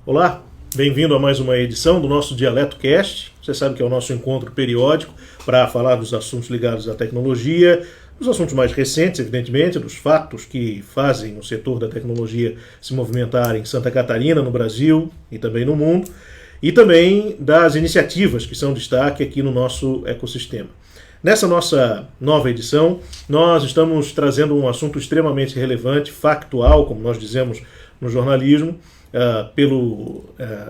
Olá, bem-vindo a mais uma edição do nosso Dialeto Cast. Você sabe que é o nosso encontro periódico para falar dos assuntos ligados à tecnologia, dos assuntos mais recentes, evidentemente, dos fatos que fazem o setor da tecnologia se movimentar em Santa Catarina, no Brasil e também no mundo, e também das iniciativas que são destaque aqui no nosso ecossistema. Nessa nossa nova edição, nós estamos trazendo um assunto extremamente relevante, factual, como nós dizemos no jornalismo, pelo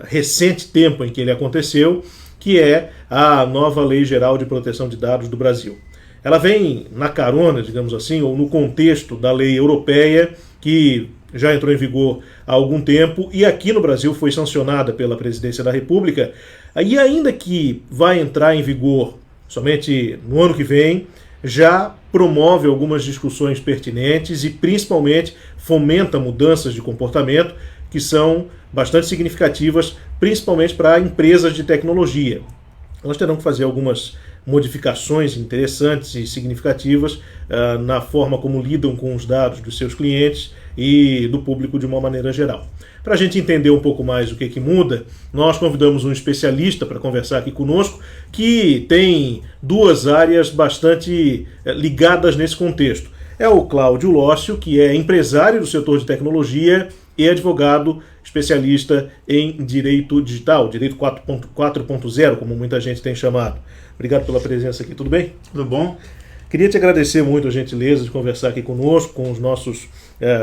recente tempo em que ele aconteceu, que é a nova Lei Geral de Proteção de Dados do Brasil. Ela vem na carona, digamos assim, ou no contexto da lei europeia, que já entrou em vigor há algum tempo e aqui no Brasil foi sancionada pela Presidência da República, e ainda que vai entrar em vigor somente no ano que vem, já promove algumas discussões pertinentes e principalmente fomenta mudanças de comportamento que são bastante significativas, principalmente para empresas de tecnologia. Elas terão que fazer algumas modificações interessantes e significativas na forma como lidam com os dados dos seus clientes e do público de uma maneira geral. Para a gente entender um pouco mais o que muda, nós convidamos um especialista para conversar aqui conosco, que tem duas áreas bastante ligadas nesse contexto. É o Cláudio Lócio, que é empresário do setor de tecnologia e advogado especialista em direito digital, direito 4.0, como muita gente tem chamado. Obrigado pela presença aqui, tudo bem? Tudo bom? Queria te agradecer muito a gentileza de conversar aqui conosco, com os nossos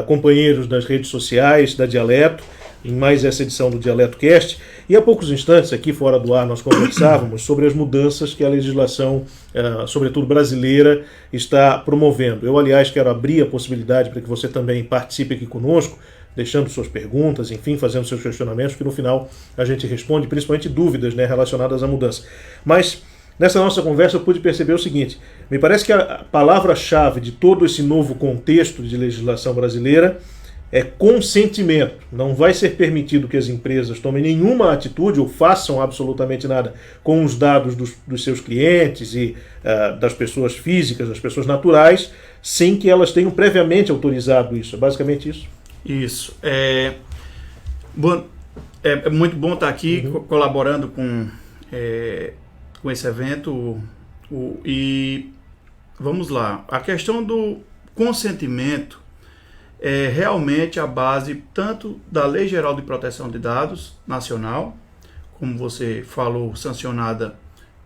companheiros das redes sociais, da Dialeto, em mais essa edição do Dialeto Cast. E há poucos instantes, aqui fora do ar, nós conversávamos sobre as mudanças que a legislação, sobretudo brasileira, está promovendo. Eu, aliás, quero abrir a possibilidade para que você também participe aqui conosco, deixando suas perguntas, enfim, fazendo seus questionamentos, que no final a gente responde, principalmente dúvidas, né, relacionadas à mudança. Mas nessa nossa conversa eu pude perceber o seguinte: me parece que a palavra-chave de todo esse novo contexto de legislação brasileira é consentimento. Não vai ser permitido que as empresas tomem nenhuma atitude ou façam absolutamente nada com os dados dos seus clientes e das pessoas físicas, das pessoas naturais, sem que elas tenham previamente autorizado isso. É basicamente isso? Isso. É muito bom estar aqui colaborando com esse evento. E vamos lá. A questão do consentimento é realmente a base tanto da Lei Geral de Proteção de Dados Nacional, como você falou, sancionada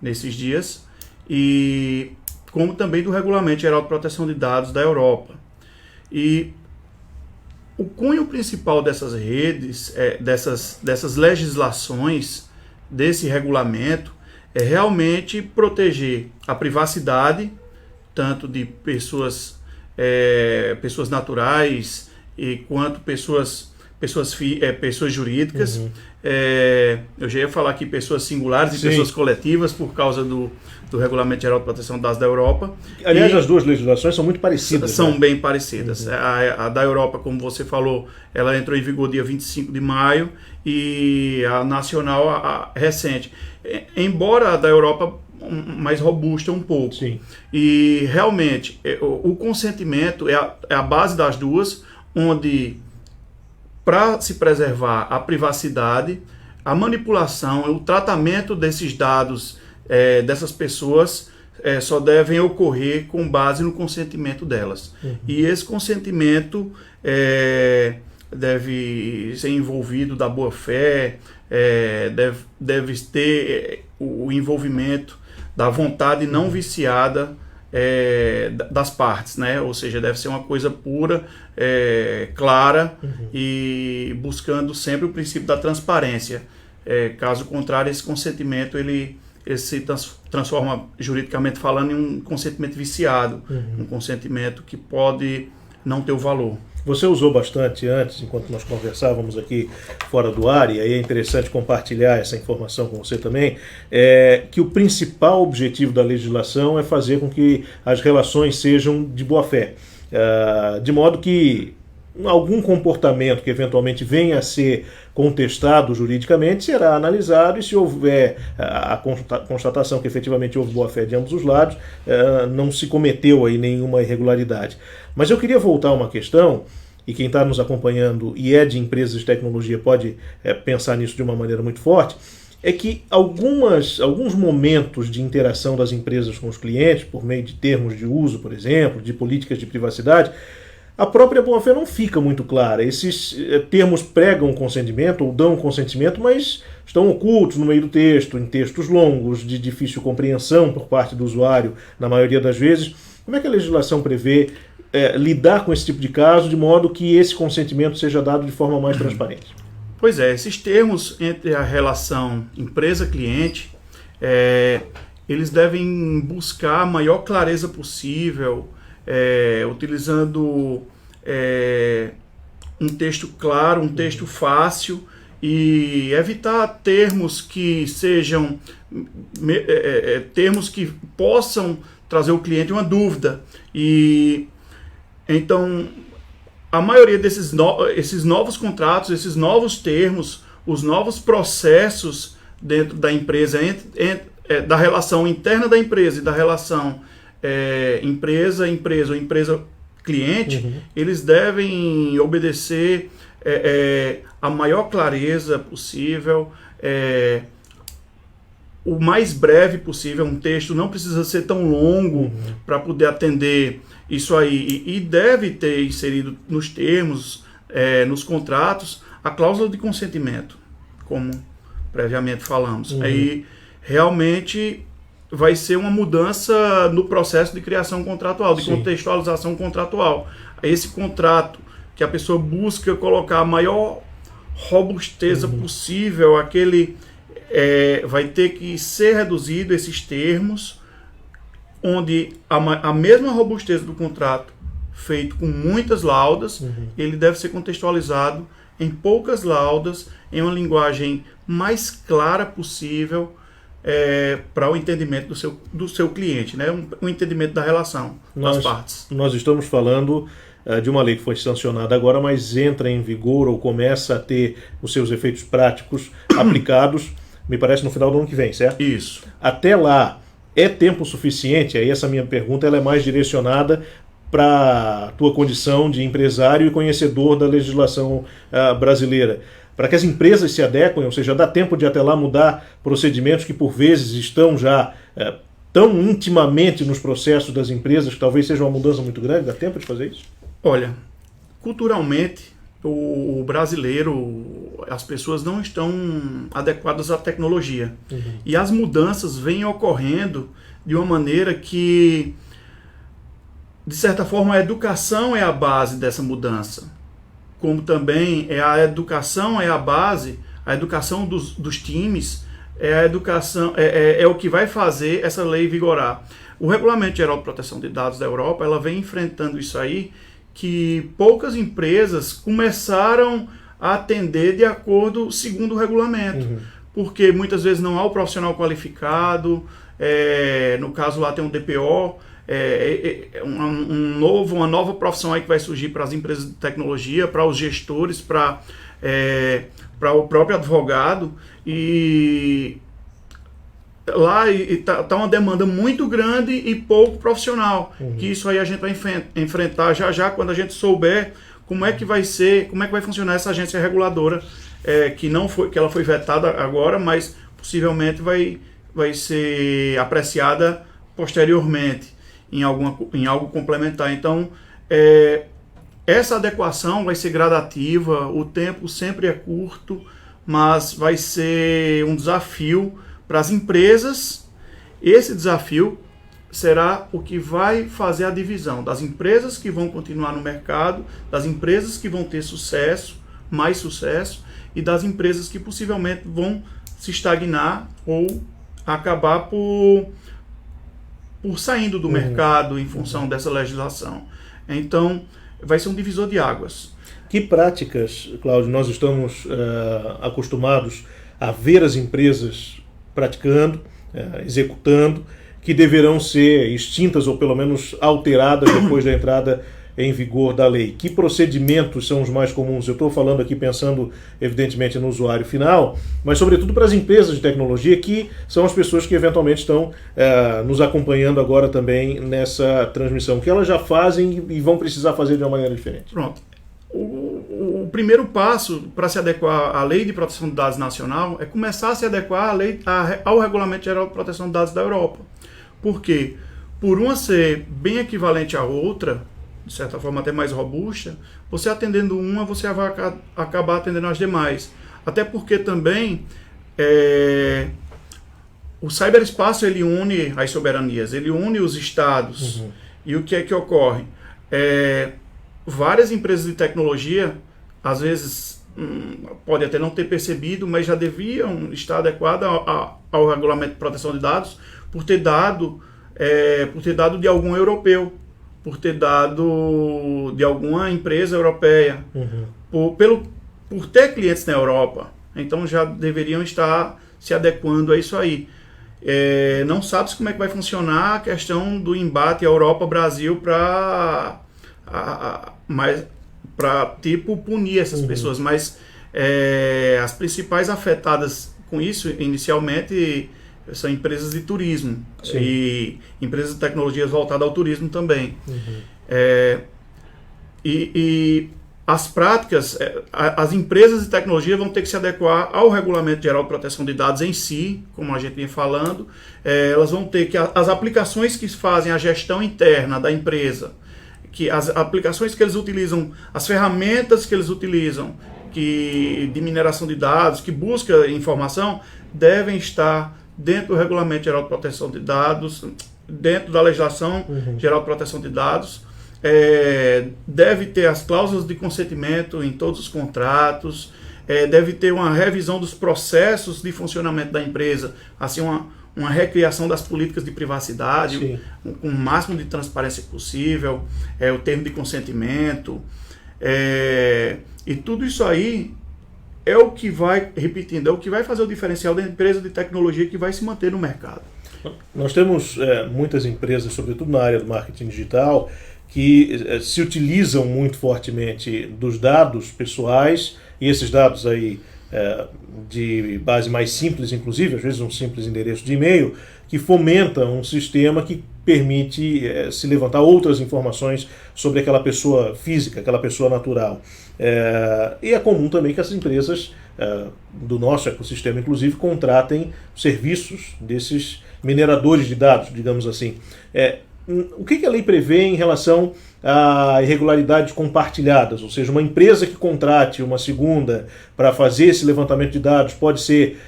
nesses dias, e como também do Regulamento Geral de Proteção de Dados da Europa. E o cunho principal dessas redes, dessas legislações, desse regulamento, é realmente proteger a privacidade, tanto de pessoas naturais quanto pessoas jurídicas. Eu já ia falar aqui pessoas singulares e pessoas coletivas por causa do Regulamento Geral de Proteção de Dados da Europa. Aliás, as duas legislações são muito parecidas. São bem parecidas. A da Europa, como você falou, ela entrou em vigor dia 25 de maio e a nacional recente. Embora a da Europa mais robusta um pouco. Sim. E realmente o consentimento é a base das duas, onde para se preservar a privacidade, a manipulação, o tratamento desses dados dessas pessoas só devem ocorrer com base no consentimento delas. E esse consentimento deve ser envolvido da boa-fé, deve ter o envolvimento da vontade não viciada das partes, né? Ou seja, deve ser uma coisa pura, clara e buscando sempre o princípio da transparência. Caso contrário, esse consentimento ele se transforma, juridicamente falando, em um consentimento viciado, um consentimento que pode não ter o valor. Você usou bastante antes, enquanto nós conversávamos aqui fora do ar, e aí é interessante compartilhar essa informação com você também, que o principal objetivo da legislação é fazer com que as relações sejam de boa fé, de modo que algum comportamento que eventualmente venha a ser contestado juridicamente será analisado, e se houver a constatação que efetivamente houve boa-fé de ambos os lados, não se cometeu aí nenhuma irregularidade. Mas eu queria voltar a uma questão, e quem está nos acompanhando e é de empresas de tecnologia pode pensar nisso de uma maneira muito forte, é que alguns momentos de interação das empresas com os clientes, por meio de termos de uso, por exemplo, de políticas de privacidade, a própria boa-fé não fica muito clara. Esses termos pregam consentimento ou dão consentimento, mas estão ocultos no meio do texto, em textos longos, de difícil compreensão por parte do usuário, na maioria das vezes. Como é que a legislação prevê lidar com esse tipo de caso, de modo que esse consentimento seja dado de forma mais transparente? Pois é, esses termos entre a relação empresa-cliente, eles devem buscar a maior clareza possível, utilizando um texto claro, um texto fácil, e evitar termos que sejam termos que possam trazer ao cliente uma dúvida. E então a maioria esses novos contratos, esses novos termos, os novos processos dentro da empresa, da relação interna da empresa e da relação empresa-empresa ou empresa-cliente, eles devem obedecer a maior clareza possível, o mais breve possível. Um texto não precisa ser tão longo para poder atender isso aí, e deve ter inserido nos termos, nos contratos, a cláusula de consentimento, como previamente falamos. Aí realmente vai ser uma mudança no processo de criação contratual, de contextualização contratual. Esse contrato que a pessoa busca colocar a maior robusteza possível, aquele vai ter que ser reduzido, esses termos, onde a mesma robustez do contrato, feito com muitas laudas, ele deve ser contextualizado em poucas laudas, em uma linguagem mais clara possível, para o entendimento do seu cliente, né? Um entendimento da relação das partes. Nós estamos falando de uma lei que foi sancionada agora, mas entra em vigor ou começa a ter os seus efeitos práticos aplicados, me parece, no final do ano que vem, certo? Isso. Até lá, é tempo suficiente? Aí essa minha pergunta ela é mais direcionada para a tua condição de empresário e conhecedor da legislação brasileira. Para que as empresas se adequem, ou seja, dá tempo de até lá mudar procedimentos que por vezes estão já tão intimamente nos processos das empresas que talvez seja uma mudança muito grande? Dá tempo de fazer isso? Olha, culturalmente, o brasileiro, as pessoas não estão adequadas à tecnologia. E as mudanças vêm ocorrendo de uma maneira que, de certa forma, a educação é a base dessa mudança. Como também a educação é a base, a educação dos times a educação, é o que vai fazer essa lei vigorar. O Regulamento Geral de Proteção de Dados da Europa, ela vem enfrentando isso aí, que poucas empresas começaram a atender de acordo segundo o regulamento, porque muitas vezes não há o profissional qualificado, no caso lá tem um DPO, uma nova profissão aí que vai surgir para as empresas de tecnologia, para os gestores, para o próprio advogado, e lá está uma demanda muito grande e pouco profissional, que isso aí a gente vai enfrentar já quando a gente souber como é que vai ser, como é que vai funcionar essa agência reguladora, que ela foi vetada agora, mas possivelmente vai ser apreciada posteriormente em algo complementar. Então, essa adequação vai ser gradativa, o tempo sempre é curto, mas vai ser um desafio para as empresas. Esse desafio será o que vai fazer a divisão das empresas que vão continuar no mercado, das empresas que vão ter sucesso, mais sucesso, e das empresas que possivelmente vão se estagnar ou acabar por saindo do mercado em função dessa legislação. Então, vai ser um divisor de águas. Que práticas, Cláudio, nós estamos acostumados a ver as empresas praticando, executando, que deverão ser extintas ou pelo menos alteradas depois da entrada em vigor da lei, que procedimentos são os mais comuns? Eu estou falando aqui pensando, evidentemente, no usuário final, mas sobretudo para as empresas de tecnologia, que são as pessoas que eventualmente estão nos acompanhando agora também nessa transmissão, que elas já fazem e vão precisar fazer de uma maneira diferente. Pronto. O primeiro passo para se adequar à Lei de Proteção de Dados Nacional é começar a se adequar ao Regulamento Geral de Proteção de Dados da Europa. Por quê? Por uma ser bem equivalente à outra, de certa forma até mais robusta, você atendendo uma, você vai acabar atendendo as demais. Até porque também o ciberespaço ele une as soberanias, ele une os estados. Uhum. E o que é que ocorre? Várias empresas de tecnologia, às vezes, pode até não ter percebido, mas já deviam estar adequadas ao Regulamento de Proteção de Dados por ter dado de algum europeu, por ter dado de alguma empresa europeia, uhum. por ter clientes na Europa. Então já deveriam estar se adequando a isso aí. Não sabe-se como é que vai funcionar a questão do embate Europa-Brasil para tipo punir essas uhum. pessoas, mas as principais afetadas com isso inicialmente são empresas de turismo. Sim. E empresas de tecnologias voltadas ao turismo também. Uhum. E as práticas, as empresas de tecnologia vão ter que se adequar ao Regulamento Geral de Proteção de Dados em si, como a gente vinha falando. Elas vão ter que, as aplicações que fazem a gestão interna da empresa, que as aplicações que eles utilizam, as ferramentas que eles utilizam de mineração de dados, que busca informação, devem estar dentro do Regulamento Geral de Proteção de Dados, dentro da legislação uhum. geral de proteção de dados. Deve ter as cláusulas de consentimento em todos os contratos, deve ter uma revisão dos processos de funcionamento da empresa, assim uma recriação das políticas de privacidade, com o máximo de transparência possível, o termo de consentimento, e tudo isso aí é o que vai, repetindo, é o que vai fazer o diferencial da empresa de tecnologia que vai se manter no mercado. Nós temos muitas empresas, sobretudo na área do marketing digital, que se utilizam muito fortemente dos dados pessoais, e esses dados aí de base mais simples, inclusive, às vezes um simples endereço de e-mail, que fomenta um sistema que permite se levantar outras informações sobre aquela pessoa física, aquela pessoa natural. E é comum também que as empresas do nosso ecossistema, inclusive, contratem serviços desses mineradores de dados, digamos assim. O que a lei prevê em relação a irregularidades compartilhadas? Ou seja, uma empresa que contrate uma segunda para fazer esse levantamento de dados pode ser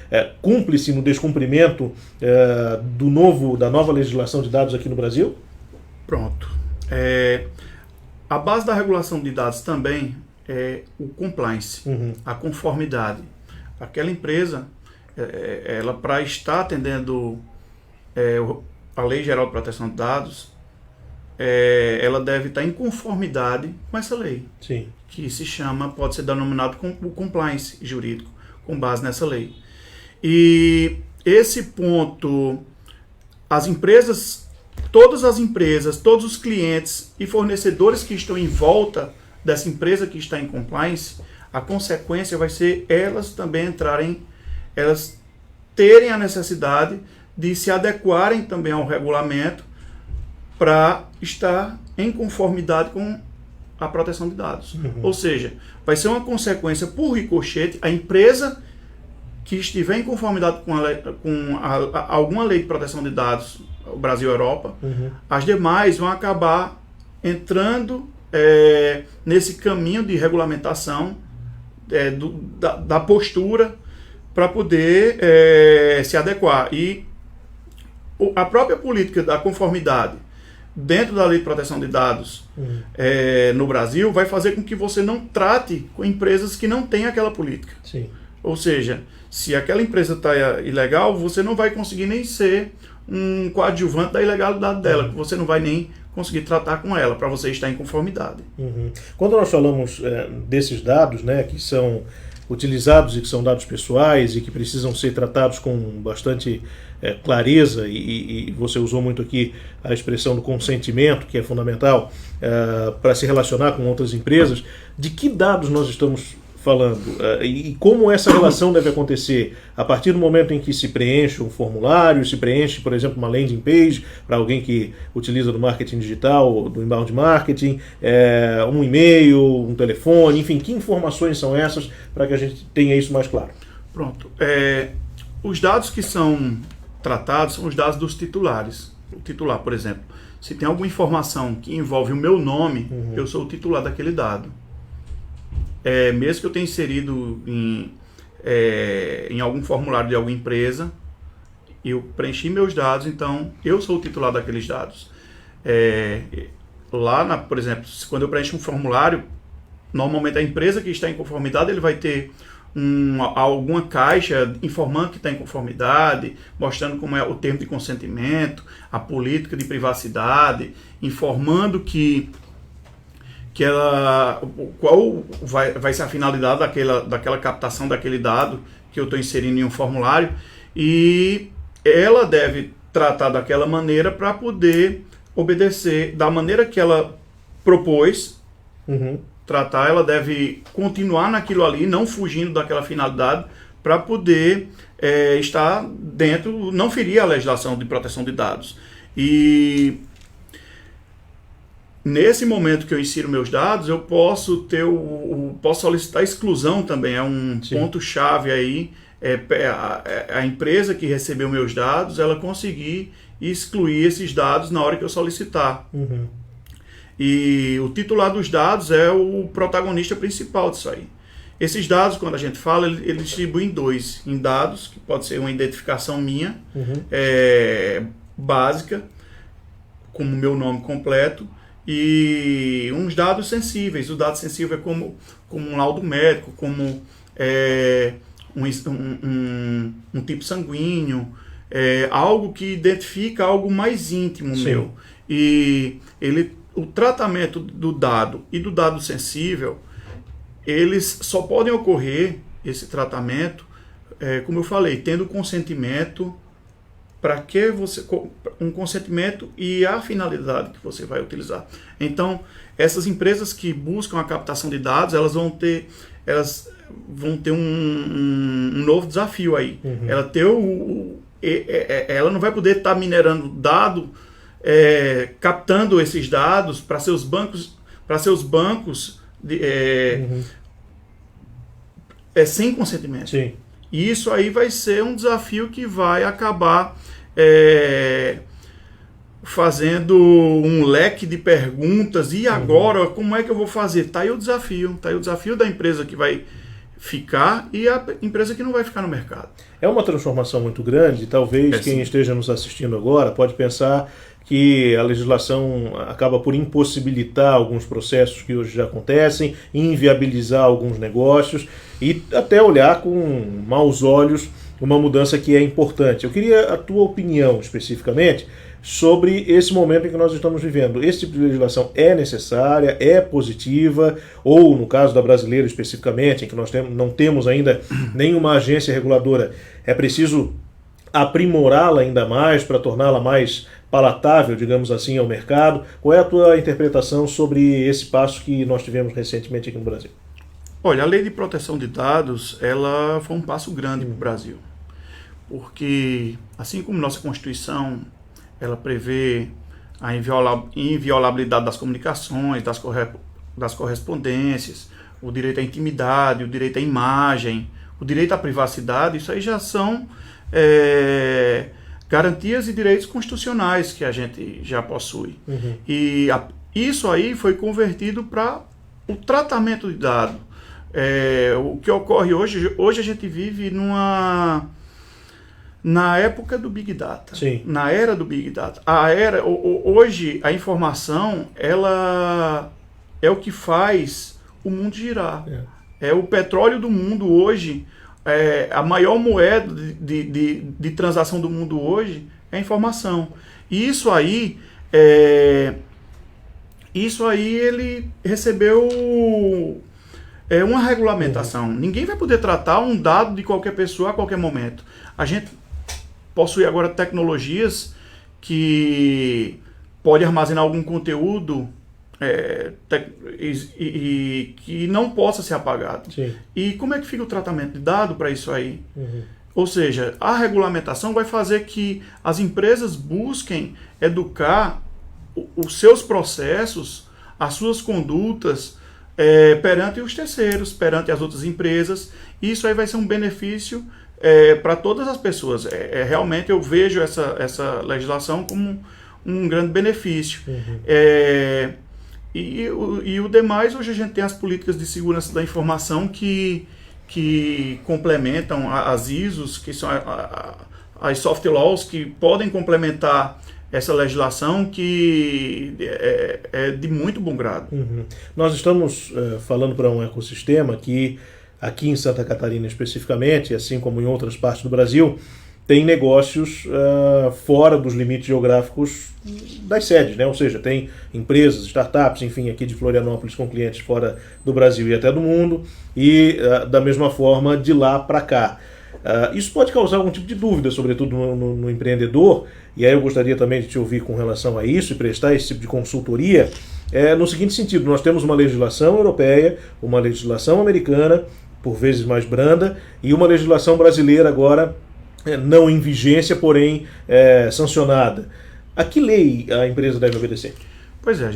cúmplice no descumprimento da nova legislação de dados aqui no Brasil? Pronto. A base da regulação de dados também é o compliance, uhum. a conformidade. Aquela empresa, ela para estar atendendo a Lei Geral de Proteção de Dados, ela deve estar em conformidade com essa lei. Sim. Que pode ser denominado como o compliance jurídico, com base nessa lei. E esse ponto, todas as empresas, todos os clientes e fornecedores que estão em volta dessa empresa que está em compliance, a consequência vai ser elas também elas terem a necessidade de se adequarem também ao regulamento para estar em conformidade com a proteção de dados. Uhum. Ou seja, vai ser uma consequência por ricochete, a empresa que estiver em conformidade com alguma lei de proteção de dados, o Brasil e a Europa, uhum. as demais vão acabar entrando nesse caminho de regulamentação da postura para poder se adequar. E a própria política da conformidade dentro da Lei de Proteção de Dados no Brasil vai fazer com que você não trate com empresas que não têm aquela política. Sim. Ou seja, se aquela empresa está ilegal, você não vai conseguir nem ser um coadjuvante da ilegalidade dela, que você não vai nem conseguir tratar com ela, para você estar em conformidade. Uhum. Quando nós falamos desses dados, né, que são utilizados e que são dados pessoais e que precisam ser tratados com bastante clareza, e você usou muito aqui a expressão do consentimento, que é fundamental para se relacionar com outras empresas. De que dados nós estamos falando e como essa relação deve acontecer a partir do momento em que se preenche um formulário, se preenche, por exemplo, uma landing page para alguém que utiliza do marketing digital, do inbound marketing, um e-mail, um telefone, enfim, que informações são essas para que a gente tenha isso mais claro? Pronto. Os dados que são tratados são os dados dos titulares. O titular, por exemplo, se tem alguma informação que envolve o meu nome, eu sou o titular daquele dado. Mesmo que eu tenha inserido em algum formulário de alguma empresa, eu preenchi meus dados, então eu sou o titular daqueles dados. Por exemplo, quando eu preencho um formulário, normalmente a empresa que está em conformidade, ele vai ter alguma caixa informando que está em conformidade, mostrando como é o termo de consentimento, a política de privacidade, informando qual vai ser a finalidade daquela captação daquele dado que eu estou inserindo em um formulário, e ela deve tratar daquela maneira para poder obedecer da maneira que ela propôs. Tratar, ela deve continuar naquilo ali, não fugindo daquela finalidade, para poder estar dentro, não ferir a legislação de proteção de dados. E nesse momento que eu insiro meus dados, eu posso posso solicitar exclusão também, é um ponto-chave aí, a empresa que recebeu meus dados, ela conseguir excluir esses dados na hora que eu solicitar. E o titular dos dados é o protagonista principal disso aí. Esses dados, quando a gente fala, ele distribui em dois, em dados, que pode ser uma identificação minha, básica, como meu nome completo, e uns dados sensíveis. O dado sensível é como um laudo médico, como um tipo sanguíneo, algo que identifica algo mais íntimo meu. E o tratamento do dado e do dado sensível, eles só podem ocorrer, esse tratamento, como eu falei, tendo consentimento, um consentimento e a finalidade que você vai utilizar. Então, essas empresas que buscam a captação de dados, elas vão ter um novo desafio aí. Ela não vai poder estar minerando dado, captando esses dados para seus bancos sem consentimento. E isso aí vai ser um desafio que vai acabar fazendo um leque de perguntas. E agora, como é que eu vou fazer? Está aí o desafio da empresa que vai ficar e a empresa que não vai ficar no mercado. É uma transformação muito grande. Talvez quem esteja nos assistindo agora pode pensar que a legislação acaba por impossibilitar alguns processos que hoje já acontecem, inviabilizar alguns negócios e até olhar com maus olhos uma mudança que é importante. Eu queria a tua opinião especificamente sobre esse momento em que nós estamos vivendo. Esse tipo de legislação é necessária, é positiva, ou no caso da brasileira especificamente, em que nós não temos ainda nenhuma agência reguladora, é preciso aprimorá-la ainda mais para torná-la mais palatável, digamos assim, ao mercado. Qual é a tua interpretação sobre esse passo que nós tivemos recentemente aqui no Brasil? Olha, a Lei de Proteção de Dados, ela foi um passo grande para o Brasil, porque assim como nossa Constituição, ela prevê a inviolabilidade das comunicações, das correspondências, o direito à intimidade, o direito à imagem, o direito à privacidade, isso aí já são garantias e direitos constitucionais que a gente já possui. E isso aí foi convertido para o tratamento de dados. O que ocorre hoje a gente vive na época do Big Data, na era do Big Data. Hoje a informação, ela é o que faz o mundo girar. É o petróleo do mundo hoje. A maior moeda de transação do mundo hoje é a informação. E isso aí ele recebeu uma regulamentação. Ninguém vai poder tratar um dado de qualquer pessoa a qualquer momento. A gente possui agora tecnologias que pode armazenar algum conteúdo que não possa ser apagado. Sim. E como é que fica o tratamento de dado para isso aí? Ou seja, a regulamentação vai fazer que as empresas busquem educar os seus processos, as suas condutas perante os terceiros, perante as outras empresas. E isso aí vai ser um benefício para todas as pessoas. Realmente eu vejo essa legislação como um grande benefício. E o demais, hoje a gente tem as políticas de segurança da informação que complementam as ISOs, que são as soft laws, que podem complementar essa legislação, que é de muito bom grado. Nós estamos falando para um ecossistema que, aqui em Santa Catarina especificamente, assim como em outras partes do Brasil, tem negócios fora dos limites geográficos das sedes, né? Ou seja, tem empresas, startups, enfim, aqui de Florianópolis com clientes fora do Brasil e até do mundo, e da mesma forma de lá para cá. Isso pode causar algum tipo de dúvida, sobretudo no empreendedor, e aí eu gostaria também de te ouvir com relação a isso e prestar esse tipo de consultoria, no seguinte sentido: nós temos uma legislação europeia, uma legislação americana, por vezes mais branda, e uma legislação brasileira agora não em vigência, porém sancionada. A que lei a empresa deve obedecer? Pois é,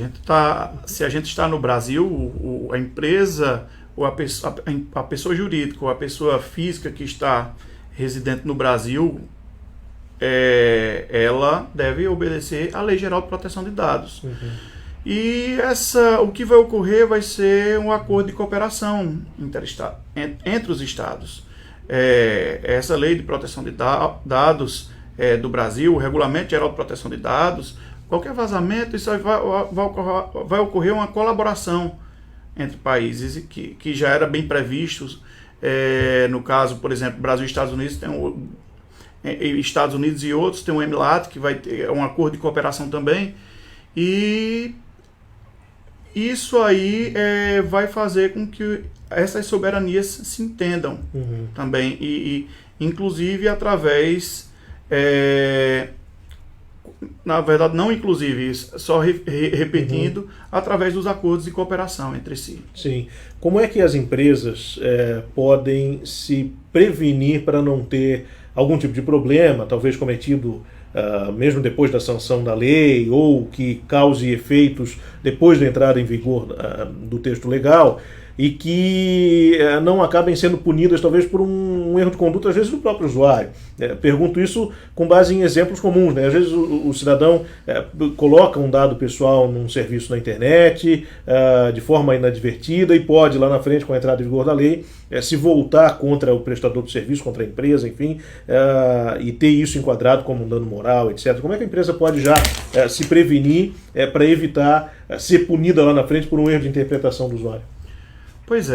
se a gente está no Brasil, a empresa, ou a pessoa jurídica ou a pessoa física que está residente no Brasil, ela deve obedecer à Lei Geral de Proteção de Dados. E o que vai ocorrer vai ser um acordo de cooperação entre os estados. Essa Lei de Proteção de Dados do Brasil, o Regulamento Geral de Proteção de Dados, qualquer vazamento, isso vai ocorrer uma colaboração entre países que já era bem previsto. No caso, por exemplo, Brasil e Estados Unidos, Estados Unidos e outros, tem um EMLAT, que vai ter um acordo de cooperação também, e isso aí vai fazer com que essas soberanias se entendam também, e inclusive através, na verdade não inclusive, só repetindo, através dos acordos de cooperação entre si. Sim. Como é que as empresas podem se prevenir para não ter algum tipo de problema, talvez cometido mesmo depois da sanção da lei, ou que cause efeitos depois da entrada em vigor do texto legal, e que não acabem sendo punidas talvez por um erro de conduta, às vezes do próprio usuário? Pergunto isso com base em exemplos comuns, né? Às vezes o cidadão coloca um dado pessoal num serviço na internet de forma inadvertida, e pode lá na frente, com a entrada em vigor da lei, se voltar contra o prestador de serviço, contra a empresa, enfim, e ter isso enquadrado como um dano moral, etc. Como é que a empresa pode já se prevenir para evitar ser punida lá na frente por um erro de interpretação do usuário? Pois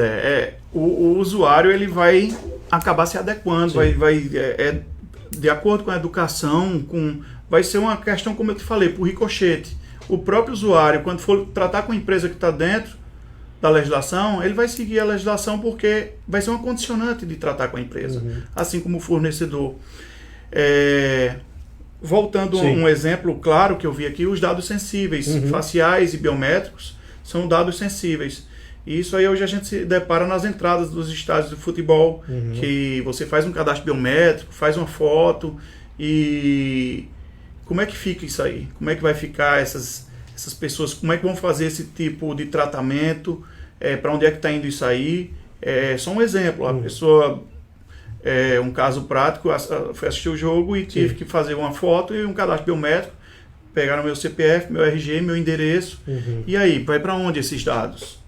o usuário ele vai acabar se adequando, vai de acordo com a educação, vai ser uma questão, como eu te falei, por ricochete. O próprio usuário, quando for tratar com a empresa que está dentro da legislação, ele vai seguir a legislação, porque vai ser uma condicionante de tratar com a empresa, assim como o fornecedor. Voltando a um exemplo claro que eu vi aqui, os dados sensíveis, faciais e biométricos, são dados sensíveis. E isso aí hoje a gente se depara nas entradas dos estádios de futebol, que você faz um cadastro biométrico, faz uma foto, e como é que fica isso aí? Como é que vai ficar essas pessoas? Como é que vão fazer esse tipo de tratamento? Para onde é que está indo isso aí? Só um exemplo, a pessoa, um caso prático, foi assistir o jogo e tive que fazer uma foto e um cadastro biométrico, pegaram meu CPF, meu RG, meu endereço, e aí, vai para onde esses dados?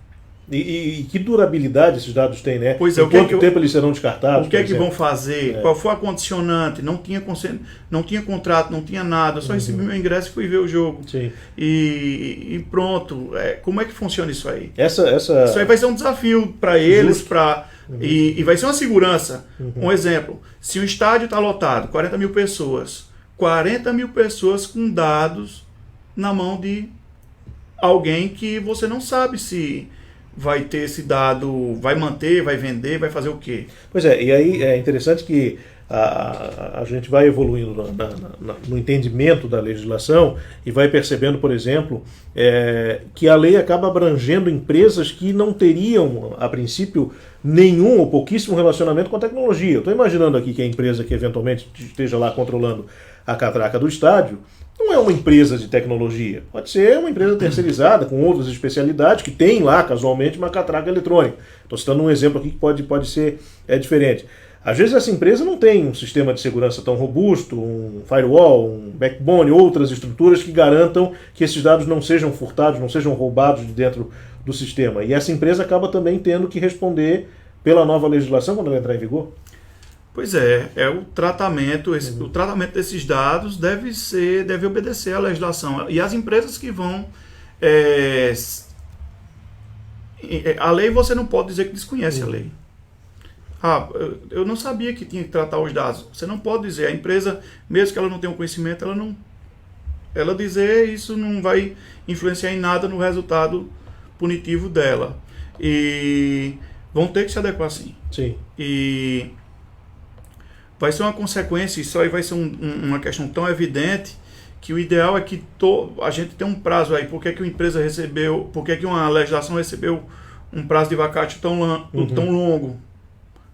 E que durabilidade esses dados têm, né? Pois é, quanto tempo eles serão descartados? O que é que vão fazer? Qual foi a condicionante? Não tinha contrato, não tinha nada. Eu só recebi meu ingresso e fui ver o jogo. Sim. E pronto. Como é que funciona isso aí? Isso aí vai ser um desafio para eles, e vai ser uma segurança. Um exemplo, se o estádio está lotado, 40 mil pessoas com dados na mão de alguém que você não sabe se vai ter esse dado, vai manter, vai vender, vai fazer o quê? Pois é, e aí é interessante que a gente vai evoluindo no entendimento da legislação e vai percebendo, por exemplo, que a lei acaba abrangendo empresas que não teriam, a princípio, nenhum ou pouquíssimo relacionamento com a tecnologia. Eu estou imaginando aqui que a empresa que eventualmente esteja lá controlando a catraca do estádio não é uma empresa de tecnologia. Pode ser uma empresa terceirizada com outras especialidades que tem lá, casualmente, uma catraca eletrônica. Estou citando um exemplo aqui que pode ser diferente. Às vezes essa empresa não tem um sistema de segurança tão robusto, um firewall, um backbone, outras estruturas que garantam que esses dados não sejam furtados, não sejam roubados de dentro do sistema. E essa empresa acaba também tendo que responder pela nova legislação quando ela entrar em vigor. Pois é o tratamento, o tratamento desses dados deve obedecer à legislação. E as empresas que vão... a lei você não pode dizer que desconhece a lei. Eu não sabia que tinha que tratar os dados. Você não pode dizer, a empresa, mesmo que ela não tenha um conhecimento, ela dizer isso não vai influenciar em nada no resultado punitivo dela. E vão ter que se adequar sim. Sim. E vai ser uma consequência, isso aí vai ser uma questão tão evidente que o ideal é que a gente tenha um prazo aí. Por que uma empresa recebeu, por que uma legislação recebeu um prazo de vacatio tão longo?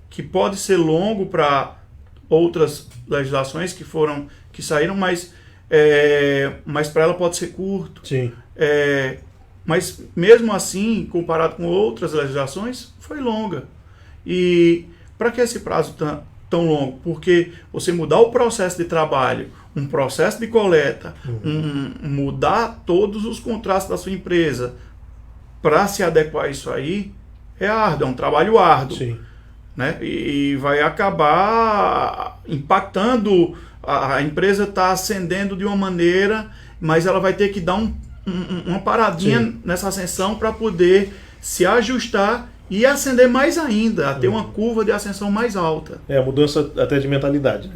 Que pode ser longo para outras legislações que saíram, mas para ela pode ser curto. Sim. Mas mesmo assim, comparado com outras legislações, foi longa. E para que esse prazo tão longo? Porque você mudar o processo de trabalho, um processo de coleta, mudar todos os contratos da sua empresa para se adequar a isso aí, é árduo, é um trabalho árduo. Sim. Né? E vai acabar impactando, a empresa está ascendendo de uma maneira, mas ela vai ter que dar uma paradinha nessa ascensão para poder se ajustar e ascender mais ainda, a ter uma curva de ascensão mais alta. Mudança até de mentalidade, né?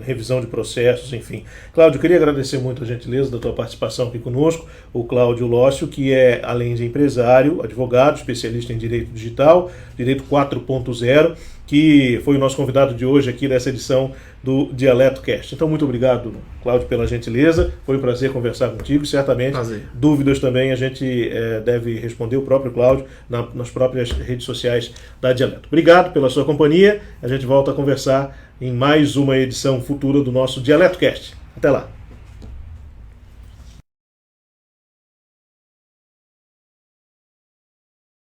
Revisão de processos, enfim. Cláudio, eu queria agradecer muito a gentileza da tua participação aqui conosco, o Cláudio Lócio, que é, além de empresário, advogado, especialista em Direito Digital, Direito 4.0, que foi o nosso convidado de hoje aqui nessa edição do Dialeto Cast. Então, muito obrigado, Cláudio, pela gentileza. Foi um prazer conversar contigo. Certamente, dúvidas também a gente deve responder o próprio Cláudio nas próprias redes sociais da Dialeto. Obrigado pela sua companhia. A gente volta a conversar em mais uma edição futura do nosso Dialeto Cast. Até lá.